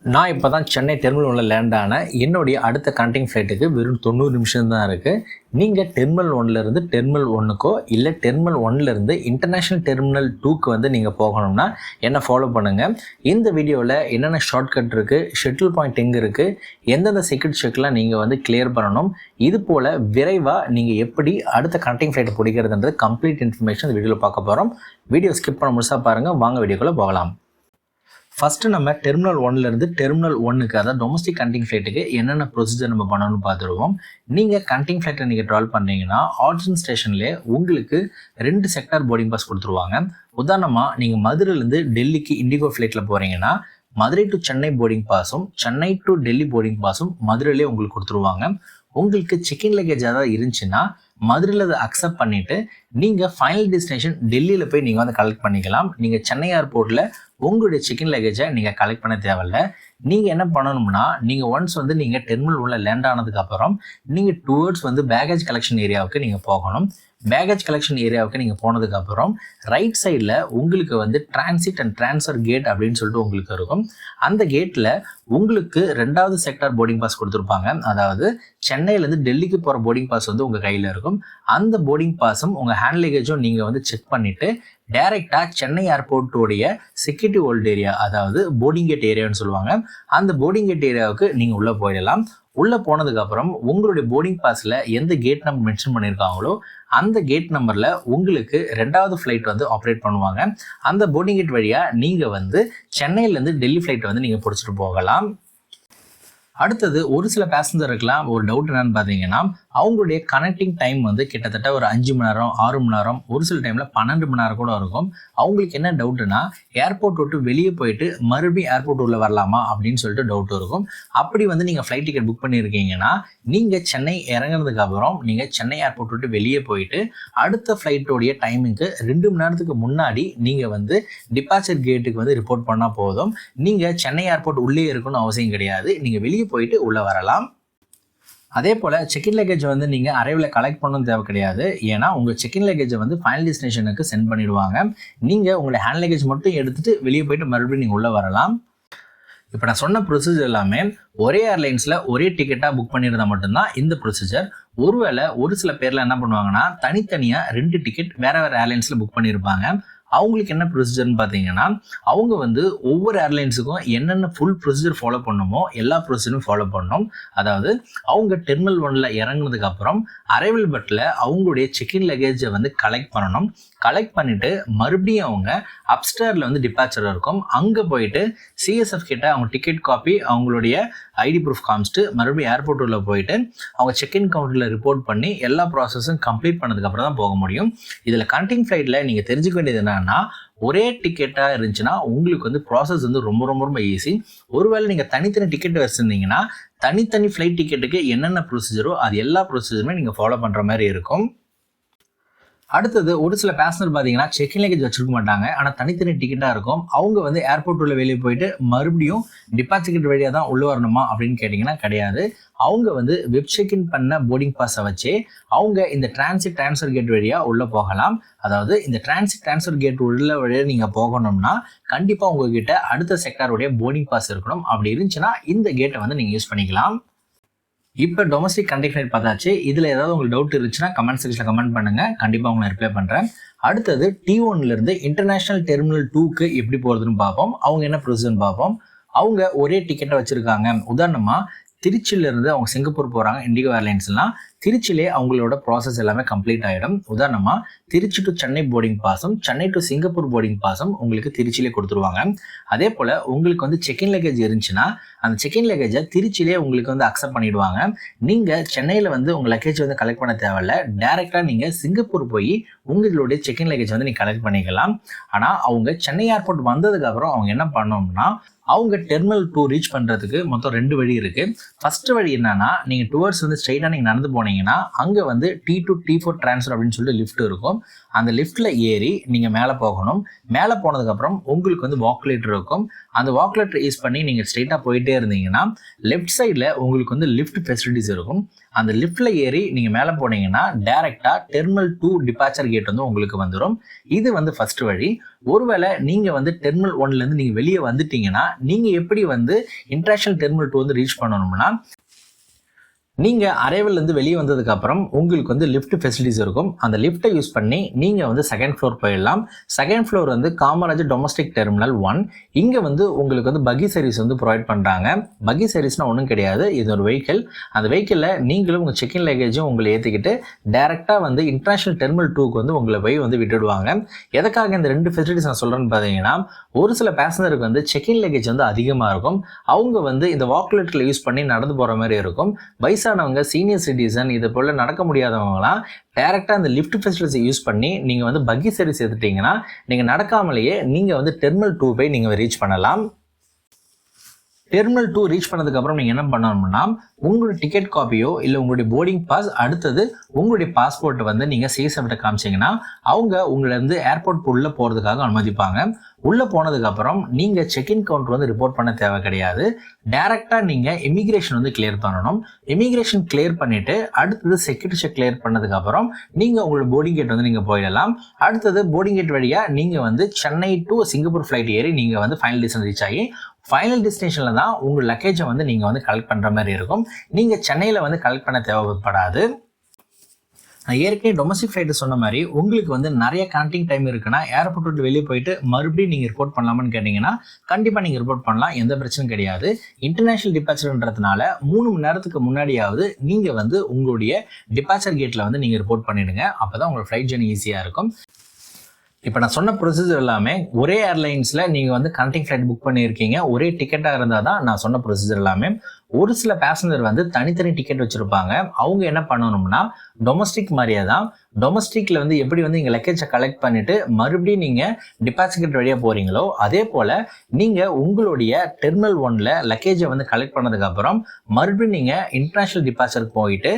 நான் இப்போ தான் சென்னை டெர்மினல் 1 லேண்ட் ஆனேன். என்னுடைய அடுத்த கனெக்டிங் ஃப்ளைட்டுக்கு வெறும் 90 நிமிஷம் தான் இருக்குது. நீங்கள் டெர்மினல் 1லேருந்து டெர்மினல் 1க்கோ இல்லை டெர்மினல் 1லேருந்து இன்டர்நேஷ்னல் டெர்மினல் 2க்கு வந்து நீங்கள் போகணும்னா என்னை ஃபாலோ பண்ணுங்கள். இந்த வீடியோவில் என்னென்ன ஷார்ட்கட் இருக்குது, ஷெட்யூல் பாயிண்ட் எங்கே இருக்குது, எந்தெந்த செக்யூரிட்டி செக்லாம் நீங்கள் வந்து கிளியர் பண்ணணும், இது போல் விரைவாக நீங்கள் எப்படி அடுத்த கனெக்டிங் ஃப்ளைட்டை பிடிக்கிறதுன்றது கம்ப்ளீட் இன்ஃபர்மேஷன் இந்த வீடியோவில் பார்க்க போகிறோம். வீடியோ ஸ்கிப் பண்ண முழுசாக பாருங்கள். வாங்க வீடியோக்குள்ளே போகலாம். ஃபஸ்ட்டு நம்ம டெர்மினல் 1லேருந்து டெர்மினல் 1க்கு அதாவது டொமஸ்டிக் கனெக்டிங் ஃப்ளைட்டுக்கு என்னென்ன ப்ரொசீஜர் நம்ம பண்ணணும்னு பார்த்துருவோம். நீங்கள் கனெக்டிங் ஃப்ளைட்டில் நீங்கள் ட்ராவல் பண்ணுறீங்கன்னா ஆரிஜின் ஸ்டேஷன்லேயே உங்களுக்கு 2 செக்டார் போர்டிங் பாஸ் கொடுத்துருவாங்க. உதாரணமாக நீங்கள் மதுரையிலேருந்து டெல்லிக்கு இண்டிகோ ஃப்ளைட்டில் போகிறீங்கன்னா மதுரை டு சென்னை போர்டிங் பாஸும் சென்னை டு டெல்லி போர்டிங் பாஸும் மதுரையிலே உங்களுக்கு கொடுத்துருவாங்க. உங்களுக்கு செக்இன் லக்கேஜ் ஏதாவது இருந்துச்சுன்னா மதுரையில் அதை அக்செப்ட் பண்ணிவிட்டு நீங்கள் ஃபைனல் டெஸ்டினேஷன் டெல்லியில் போய் நீங்கள் வந்து கலெக்ட் பண்ணிக்கலாம். நீங்கள் சென்னை ஏர்போர்ட்டில் உங்களுடைய செக்இன் லக்கேஜை நீங்கள் கலெக்ட் பண்ண தேவையில்ல. நீங்கள் என்ன பண்ணணும்னா நீங்கள் ஒன்ஸ் வந்து நீங்கள் டெர்மினல் 1ல லேண்ட் ஆனதுக்கப்புறம் நீங்கள் டுவர்ட்ஸ் வந்து பேகேஜ் கலெக்ஷன் ஏரியாவுக்கு நீங்கள் போகணும். பேகேஜ் கலெக்ஷன் ஏரியாவுக்கு நீங்கள் போனதுக்கப்புறம் ரைட் சைடில் உங்களுக்கு வந்து டிரான்சிட் அண்ட் ட்ரான்ஸ்ஃபர் கேட் அப்படின்னு சொல்லிட்டு உங்களுக்கு இருக்கும். அந்த கேட்டில் உங்களுக்கு 2வது செக்டார் போர்டிங் பாஸ் கொடுத்துருப்பாங்க. அதாவது சென்னையிலேருந்து டெல்லிக்கு போகிற போர்டிங் பாஸ் வந்து உங்கள் கையில் இருக்கும். அந்த போர்டிங் பாஸும் உங்கள் ஹேண்ட் லக்கேஜும் நீங்கள் வந்து செக் பண்ணிவிட்டு டைரெக்டாக சென்னை ஏர்போர்ட்டோடைய செக்யூரிட்டி ஹோல்ட் ஏரியா அதாவது போர்டிங் கேட் ஏரியான்னு சொல்லுவாங்க. அந்த போர்டிங் கேட் ஏரியாவுக்கு நீங்கள் உள்ளே போயிடலாம். உள்ளே போனதுக்கப்புறம் உங்களுடைய போர்டிங் பாஸில் எந்த கேட் நம்பர் மென்ஷன் பண்ணியிருக்காங்களோ அந்த கேட் நம்பரில் உங்களுக்கு 2வது ஃப்ளைட் வந்து ஆப்ரேட் பண்ணுவாங்க. அந்த போர்டிங் கேட் வழியாக நீங்கள் வந்து சென்னையிலேருந்து டெல்லி ஃப்ளைட்டை வந்து நீங்கள் பிடிச்சிட்டு போகலாம். அடுத்தது ஒரு சில பேசஞ்சருக்கெலாம் ஒரு டவுட் என்னன்னு பார்த்தீங்கன்னா அவங்களுடைய கனெக்டிங் டைம் வந்து கிட்டத்தட்ட ஒரு 5 மணி நேரம் 6 மணி நேரம் ஒரு சில டைமில் 12 மணி நேரம் கூட இருக்கும். அவங்களுக்கு என்ன டவுட்டுனா ஏர்போர்ட் விட்டு வெளியே போயிட்டு மறுபடியும் ஏர்போர்ட் உள்ள வரலாமா அப்படின்னு சொல்லிட்டு டவுட் இருக்கும். அப்படி வந்து நீங்கள் ஃப்ளைட் டிக்கெட் புக் பண்ணியிருக்கீங்கன்னா நீங்கள் சென்னை இறங்குறதுக்கு அப்புறம் நீங்கள் சென்னை ஏர்போர்ட் விட்டு வெளியே போயிட்டு அடுத்த ஃப்ளைட்டோடைய டைமிங்க்கு 2 மணி நேரத்துக்கு முன்னாடி நீங்கள் வந்து டிபார்ச்சர் கேட்டுக்கு வந்து ரிப்போர்ட் பண்ணால் போதும். நீங்கள் சென்னை ஏர்போர்ட் உள்ளே இருக்கணும்னு அவசியம் கிடையாது. நீங்கள் வெளியே போயிட்டு உள்ளே வரலாம். அதே போல் செக்இன் லக்கேஜ் வந்து நீங்கள் அரைவில் கலெக்ட் பண்ணணும் தேவை கிடையாது. ஏன்னா உங்கள் செக்இன் லக்கேஜை வந்து ஃபைனல் டெஸ்டினேஷனுக்கு சென்ட் பண்ணிவிடுவாங்க. நீங்கள் உங்களுடைய ஹேண்ட் லக்கேஜ் மட்டும் எடுத்துகிட்டு வெளியே போயிட்டு மறுபடியும் நீங்கள் உள்ளே வரலாம். இப்போ நான் சொன்ன ப்ரொசீஜர் எல்லாமே ஒரே ஏர்லைன்ஸில் ஒரே டிக்கெட்டாக புக் பண்ணியிருந்தால் மட்டும்தான் இந்த ப்ரொசீஜர். ஒருவேளை ஒரு சில பேரில் என்ன பண்ணுவாங்கன்னா தனித்தனியாக 2 டிக்கெட் வேறு ஏர்லைன்ஸில் புக் பண்ணியிருப்பாங்க. அவங்களுக்கு என்ன ப்ரொசீஜர்னு பார்த்தீங்கன்னா அவங்க வந்து ஒவ்வொரு ஏர்லைன்ஸுக்கும் என்னென்ன ஃபுல் ப்ரொசீஜர் ஃபாலோ பண்ணணுமோ எல்லா ப்ரொசீஜரும் ஃபாலோ பண்ணணும். அதாவது அவங்க டெர்மினல் 1ல இறங்குனதுக்கு அப்புறம் அரைவல் பட்டில் அவங்களுடைய செக்இன் லக்கேஜை வந்து கலெக்ட் பண்ணணும். கலெக்ட் பண்ணிவிட்டு மறுபடியும் அவங்க அப்ஸ்டேரில் வந்து டிபார்ச்சர் இருக்கும். அங்கே போயிட்டு சிஎஸ்எஃப் கிட்ட அவங்க டிக்கெட் காப்பி அவங்களுடைய ஐடி ப்ரூஃப் காமிச்சிட்டு மறுபடியும் ஏர்போர்ட் உள்ள போயிட்டு அவங்க செக்இன் கவுண்டரில் ரிப்போர்ட் பண்ணி எல்லா ப்ராசஸும் கம்ப்ளீட் பண்ணதுக்கப்புறம் தான் போக முடியும். இதில் கனெக்டிங் ஃப்ளைட்டில் நீங்கள் தெரிஞ்சுக்க வேண்டியது என்னன்னா ஒரே டிக்கெட்டாக இருந்துச்சுன்னா உங்களுக்கு வந்து ப்ராசஸ் வந்து ரொம்ப ரொம்ப ரொம்ப ஈஸி. ஒருவேளை நீங்கள் தனித்தனி டிக்கெட் வச்சுருந்தீங்கன்னா தனித்தனி ஃப்ளைட் டிக்கெட்டுக்கு என்னென்ன ப்ரொசீஜரோ அது எல்லா ப்ரொசீஜருமே நீங்கள் ஃபாலோ பண்ணுற மாதிரி இருக்கும். அடுத்தது ஒரு சில பேசஞ்சர் பார்த்தீங்கன்னா செக்இன் லக்கேஜ் வச்சுருக்க மாட்டாங்க. ஆனால் தனித்தனி டிக்கெட்டாக இருக்கும். அவங்க வந்து ஏர்போர்ட் உள்ள வெளியே போயிட்டு மறுபடியும் டிபார்ச்சர் டிக்கெட் வழியாக தான் உள்ளே வரணுமா அப்படின்னு கேட்டிங்கன்னா கிடையாது. அவங்க வந்து வெப் செக்இன் பண்ண போர்டிங் பாஸை வச்சு அவங்க இந்த டிரான்சிட் ட்ரான்ஸ்ஃபர் கேட் வழியாக உள்ளே போகலாம். அதாவது இந்த டிரான்சிட் ட்ரான்ஸ்ஃபர் கேட் உள்ள வழியாக நீங்கள் போகணும்னா கண்டிப்பாக உங்ககிட்ட அடுத்த செக்டாருடைய போர்டிங் பாஸ் இருக்கணும். அப்படி இருந்துச்சுன்னா இந்த கேட்டை வந்து நீங்கள் யூஸ் பண்ணிக்கலாம். இப்போ டொமஸ்டிக் கனெக்டிங் ஃப்ளைட் பார்த்தாச்சு. இதில் ஏதாவது உங்களுக்கு டவுட் இருந்துச்சுன்னா கமெண்ட் செக்ஷனில் கமெண்ட் பண்ணுங்கள். கண்டிப்பாக உங்களை ரிப்ளை பண்ணுறேன். அடுத்தது T1லேருந்து இன்டர்நேஷ்னல் டெர்மினல் 2க்கு எப்படி போகிறதுன்னு பார்ப்போம். அவங்க என்ன ப்ரொசீஜர்னு பார்ப்போம். அவங்க ஒரே டிக்கெட்டை வச்சுருக்காங்க. உதாரணமாக திருச்சியிலேருந்து அவங்க சிங்கப்பூர் போகிறாங்க இண்டிகோ ஏர்லைன்ஸ்லாம். திருச்சியிலே அவங்களோட ப்ராசஸ் எல்லாமே கம்ப்ளீட் ஆகிடும். உதாரணமாக திருச்சி டு சென்னை போர்டிங் பாஸும் சென்னை டு சிங்கப்பூர் போர்டிங் பாஸும் உங்களுக்கு திருச்சியிலே கொடுத்துருவாங்க. அதே போல் உங்களுக்கு வந்து செக்இன் லக்கேஜ் இருந்துச்சுன்னா அந்த செக்இன் லக்கேஜை திருச்சியிலே உங்களுக்கு வந்து அக்செப்ட் பண்ணிவிடுவாங்க. நீங்கள் சென்னையில் வந்து உங்கள் லக்கேஜ் வந்து கலெக்ட் பண்ண தேவையில்ல. டேரெக்டாக நீங்கள் சிங்கப்பூர் போய் உங்களுடைய செக்இன் லக்கேஜ் வந்து நீங்கள் கலெக்ட் பண்ணிக்கலாம். ஆனால் அவங்க சென்னை ஏர்போர்ட் வந்ததுக்கப்புறம் அவங்க என்ன பண்ணோம்னா அவங்க டெர்மினல் 2 ரீச் பண்ணுறதுக்கு மொத்தம் 2 வழி இருக்குது. ஃபஸ்ட்டு வழி என்னன்னா நீங்கள் டுவர்ட்ஸ் வந்து ஸ்ட்ரெயிட்டாக நீங்கள் நடந்து போனீங்க போனீங்கன்னா அங்கே வந்து T2 T4 ட்ரான்ஸ்ஃபர் அப்படின்னு சொல்லிட்டு லிஃப்ட் இருக்கும். அந்த லிஃப்ட்டில் ஏறி நீங்கள் மேலே போகணும். மேலே போனதுக்கப்புறம் உங்களுக்கு வந்து வாக்குலேட்டர் இருக்கும். அந்த வாக்குலேட்டர் யூஸ் பண்ணி நீங்கள் ஸ்ட்ரெயிட்டாக போயிட்டே இருந்தீங்கன்னா லெஃப்ட் சைடில் உங்களுக்கு வந்து லிஃப்ட் ஃபெசிலிட்டிஸ் இருக்கும். அந்த லிஃப்ட்டில் ஏறி நீங்கள் மேலே போனீங்கன்னா டைரெக்டாக டெர்மினல் 2 டிபார்ச்சர் கேட் வந்து உங்களுக்கு வந்துடும். இது வந்து ஃபர்ஸ்ட் வழி. ஒருவேளை நீங்கள் வந்து டெர்மினல் 1லேருந்து நீங்கள் வெளியே வந்துட்டீங்கன்னா நீங்கள் எப்படி வந்து இன்டர்நேஷனல் டெர்மினல் 2 வந்து ரீச் பண்ணணும்னா, நீங்கள் அரைவல்லேருந்து வெளியே வந்ததுக்கப்புறம் உங்களுக்கு வந்து லிஃப்ட் ஃபெசிலிட்டிஸ் இருக்கும். அந்த லிஃப்ட்டை யூஸ் பண்ணி நீங்கள் வந்து செகண்ட் ஃப்ளோர் போயிடலாம். செகண்ட் ஃப்ளோர் வந்து காமராஜர் டொமஸ்டிக் டெர்மினல் 1. இங்கே வந்து உங்களுக்கு வந்து பக்கி சர்வீஸ் வந்து ப்ரொவைட் பண்ணுறாங்க. பக்கி சர்வீஸ்னால் ஒன்றும் கிடையாது, இது ஒரு வெஹிக்கிள். அந்த வெஹிக்கிளில் நீங்களும் உங்கள் செக்இன் லக்கேஜும் உங்களை ஏற்றிக்கிட்டு டேரெக்டாக வந்து இன்டர்நேஷனல் டெர்மினல் 2க்கு வந்து உங்களை போய் வந்து விட்டுடுவாங்க. எதுக்காக இந்த 2 ஃபெசிலிட்டிஸ் நான் சொல்கிறேன்னு பார்த்தீங்கன்னா, ஒரு சில பேசஞ்சருக்கு வந்து செக்இன் லக்கேஜ் வந்து அதிகமாக இருக்கும். அவங்க வந்து இந்த வாக்குலேட்டரில் யூஸ் பண்ணி நடந்து போகிற மாதிரி இருக்கும். வயசானவங்க, சீனியர் சிட்டிசன், இது போல் நடக்க முடியாதவங்களாம் டைரெக்டாக அந்த லிஃப்ட் ஃபெசிலிட்டிஸை யூஸ் பண்ணி நீங்கள் வந்து பக்கி சர்வீஸ் எடுத்துட்டிங்கன்னா நீங்கள் நடக்காமலேயே நீங்கள் வந்து டெர்மினல் 2 போய் நீங்கள் ரீச் பண்ணலாம். டெர்மினல் 2 ரீச் பண்ணதுக்கப்புறம் நீங்கள் என்ன பண்ணணும்னா, உங்களுடைய டிக்கெட் காப்பியோ இல்லை உங்களுடைய போர்டிங் பாஸ், அடுத்தது உங்களுடைய பாஸ்போர்ட்டை வந்து நீங்கள் சிஎஸ்எஃப்ட்ட காமிச்சிங்கன்னா அவங்க உங்களை வந்து ஏர்போர்ட் உள்ளே போகிறதுக்காக அனுமதிப்பாங்க. உள்ளே போனதுக்கப்புறம் நீங்கள் செக்இன் கவுண்டர் வந்து ரிப்போர்ட் பண்ண தேவை கிடையாது. டைரெக்டாக நீங்கள் இமிக்ரேஷன் வந்து கிளியர் பண்ணணும். இமிக்ரேஷன் கிளியர் பண்ணிவிட்டு அடுத்தது செக்யூரிட்டி செக் கிளியர் பண்ணதுக்கப்புறம் நீங்கள் உங்களோட போர்டிங் கேட் வந்து நீங்கள் போயிடலாம். அடுத்தது போர்டிங் கேட் வழியாக நீங்கள் வந்து சென்னை டு சிங்கப்பூர் ஃப்ளைட் ஏறி நீங்கள் வந்து ஃபைனல் டெஸ்டினேஷன் ரீச் ஆகி ஃபைனல் டெஸ்டினேஷனில் தான் உங்கள் லக்கேஜை வந்து நீங்கள் வந்து கலெக்ட் பண்ணுற மாதிரி இருக்கும். நீங்கள் சென்னையில் வந்து கலெக்ட் பண்ண தேவைப்படாது. நான் ஏற்கனவே டொமஸ்டிக் ஃப்ளைட்டு சொன்ன மாதிரி உங்களுக்கு வந்து நிறைய கனெக்டிங் டைம் இருக்குன்னா ஏர்போர்ட் விட்டு வெளியே போயிட்டு மறுபடியும் நீங்கள் ரிப்போர்ட் பண்ணலாமான்னு கேட்டிங்கன்னா கண்டிப்பாக நீங்கள் ரிப்போர்ட் பண்ணலாம், எந்த பிரச்சனையும் கிடையாது. இன்டர்நேஷனல் டிபார்ச்சர்ன்றதுனால 3 மணி நேரத்துக்கு முன்னாடியாவது நீங்கள் வந்து உங்களுடைய டிபார்ச்சர் கேட்டில் வந்து நீங்கள் ரிப்போர்ட் பண்ணிவிடுங்க. அப்போ தான் உங்களோட ஃப்ளைட் ஜர்னி ஈஸியாக இருக்கும். இப்போ நான் சொன்ன ப்ரொசீஜர் எல்லாமே ஒரே ஏர்லைன்ஸில் நீங்கள் வந்து கனெக்டிங் ஃப்ளைட் புக் பண்ணியிருக்கீங்க, ஒரே டிக்கெட்டாக இருந்தால் தான் நான் சொன்ன ப்ரொசீஜர் எல்லாமே. ஒரு சில பேசஞ்சர் வந்து தனித்தனி டிக்கெட் வச்சுருப்பாங்க. அவங்க என்ன பண்ணணும்னா, டொமஸ்டிக் மாதிரியே தான், டொமஸ்டிக்கில் வந்து எப்படி வந்து இங்கே லக்கேஜை கலெக்ட் பண்ணிவிட்டு மறுபடியும் நீங்கள் டிபார்ச்சர் கேட் வழியாக போகிறீங்களோ அதே போல் நீங்கள் உங்களுடைய டெர்மினல் 1ல் லக்கேஜை வந்து கலெக்ட் பண்ணதுக்கப்புறம் மறுபடியும் நீங்கள் இன்டர்நேஷ்னல் டிபார்ச்சருக்கு போயிட்டு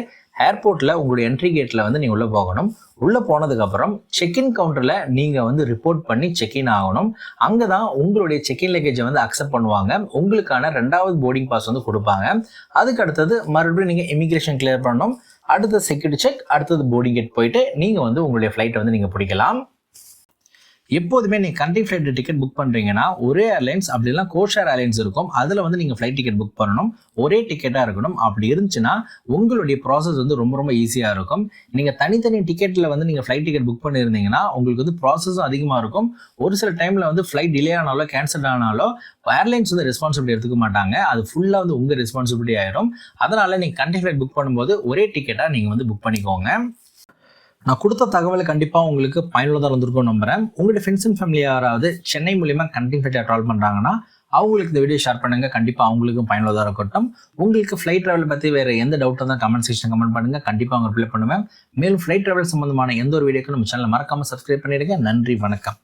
ஏர்போர்ட்டில் உங்களுடைய என்ட்ரி கேட்டில் வந்து நீங்கள் உள்ளே போகணும். உள்ளே போனதுக்கப்புறம் செக்இன் கவுண்டரில் நீங்கள் வந்து ரிப்போர்ட் பண்ணி செக்இன் ஆகணும். அங்கே தான் உங்களுடைய செக்இன் லக்கேஜை வந்து அக்செப்ட் பண்ணுவாங்க. உங்களுக்கான 2வது போர்டிங் பாஸ் வந்து கொடுப்பாங்க. அதுக்கு அடுத்தது மறுபடியும் நீங்கள் இமிக்ரேஷன் கிளியர் பண்ணணும். அடுத்தது செக்யூரிட்டி செக், அடுத்தது போர்டிங் கேட் போயிட்டு நீங்கள் வந்து உங்களுடைய ஃப்ளைட்டை வந்து நீங்கள் பிடிக்கலாம். எப்போதுமே நீங்கள் கண்ட்ரி ஃப்ளைட் டிக்கெட் புக் பண்ணுறீங்கன்னா ஒரே ஏர்லைன்ஸ் அப்படி இல்லைனா கோஷேர் ஏர்லைன்ஸ் இருக்கும், அதில் வந்து நீங்கள் ஃப்ளைட் டிக்கெட் புக் பண்ணணும். ஒரே டிக்கெட்டாக இருக்கணும். அப்படி இருந்துச்சுன்னா உங்களுடைய ப்ராசஸ் வந்து ரொம்ப ரொம்ப ஈஸியாக இருக்கும். நீங்கள் தனித்தனி டிக்கெட்டில் வந்து நீங்கள் ஃப்ளைட் டிக்கெட் புக் பண்ணியிருந்தீங்கன்னா உங்களுக்கு வந்து ப்ராசஸும் அதிகமாக இருக்கும். ஒரு சில டைமில் வந்து ஃப்ளைட் டிலே ஆனாலோ கேன்சல் ஆனாலோ ஏர்லைன்ஸ் வந்து ரெஸ்பான்சிபிலிட்டி எடுத்துக்க மாட்டாங்க. அது ஃபுல்லாக வந்து உங்கள் ரெஸ்பான்சிபிலிட்டி ஆயிடும். அதனால் நீங்கள் கண்ட்ரி ஃப்ளைட் புக் பண்ணும்போது ஒரே டிக்கெட்டாக நீங்கள் வந்து புக் பண்ணிக்கோங்க. நான் கொடுத்த தகவலை கண்டிப்பாக உங்களுக்கு பயனுள்ளதாக இருந்திருக்கும் நம்புகிறேன். உங்களுடைய ஃப்ரெண்ட்ஸ் அண்ட் ஃபேமிலி யாராவது சென்னை மூலியமாக கண்ட்ரி ஃப்ளைட்டை ட்ராவல் பண்ணுறாங்கன்னா அவங்களுக்கு இந்த வீடியோ ஷேர் பண்ணுங்கள். கண்டிப்பாக அவங்களுக்கும் பயனுள்ளதாக இருக்கட்டும். உங்களுக்கு ஃப்ளைட் ட்ராவல் பற்றி வேறு எந்த டவுட்டாக தான் கமெண்ட் செக்ஷன் கமெண்ட் பண்ணுங்கள். கண்டிப்பாக அவங்க ரிப்ளை பண்ணுவேன். மேலும் ஃப்ளைட் ட்ராவல் சம்பந்தமான எந்த ஒரு வீடியோக்கும் நம்ம சேனலை மறக்காமல் சப்ஸ்கிரைப் பண்ணிடுங்க. நன்றி, வணக்கம்.